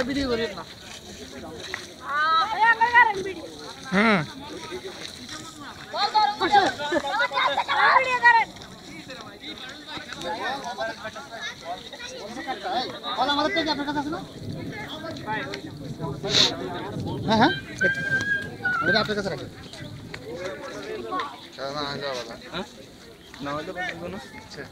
Video করি না আমাদের থেকে আপনার কাছে আছে না? হ্যাঁ হ্যাঁ ওটা আপনার কাছে রাখেন না হলে বলবো না আচ্ছা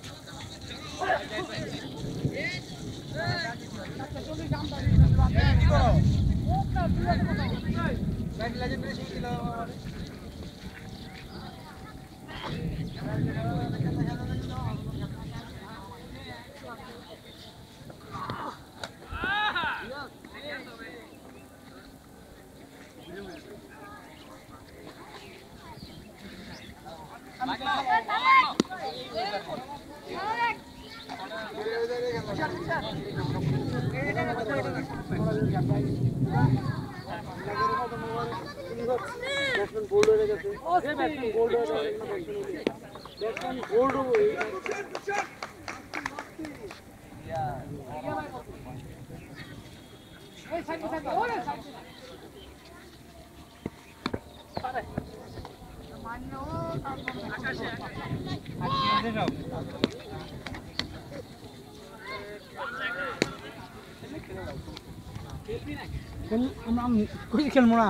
খেলবো না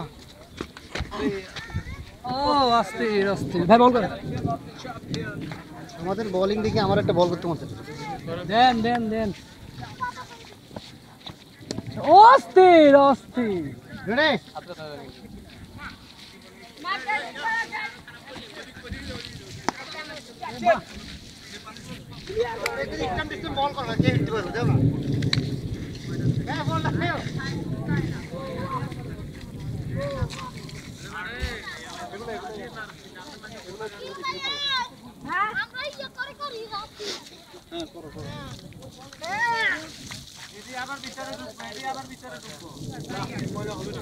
ও আস্তে আস্তে ভাই বল করে আমাদের বোলিং দেখে আমার একটা বল করতে মন চাচ্ছে দেন দেন দেন অস্থির অস্থির রেডি বল করো কে হিট করবে দাও না হ্যাঁ বল দাও আমরা ইয়া করে করি হ্যাঁ করো করো এদি আবার ভিতরে ঢুকবে এদি আবার ভিতরে ঢুকবো মজা হবে না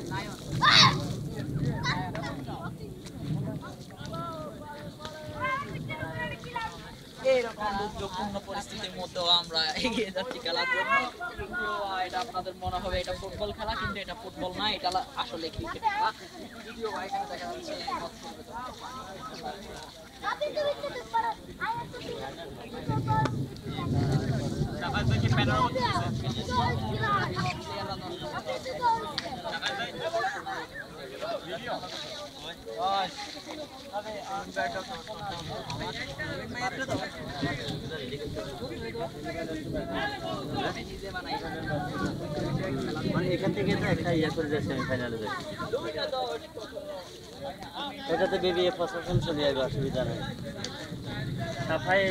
এরকম দুর্যোগপূর্ণ পরিস্থিতির মধ্যেও আমরা এগিয়ে যাচ্ছি খেলার জন্য কিন্তু এটা আপনাদের মনে হবে এটা ফুটবল খেলা কিন্তু এটা ফুটবল না এটা আসলে ক্রিকেট খেলা যদিও এখানে দেখা যাচ্ছে এখান থেকে একটা ইয়া করে যায় সেমিফাইনালে যায় এটাতে বেবি প্রশাসন চলে যাবে অসুবিধা নেই সাফাই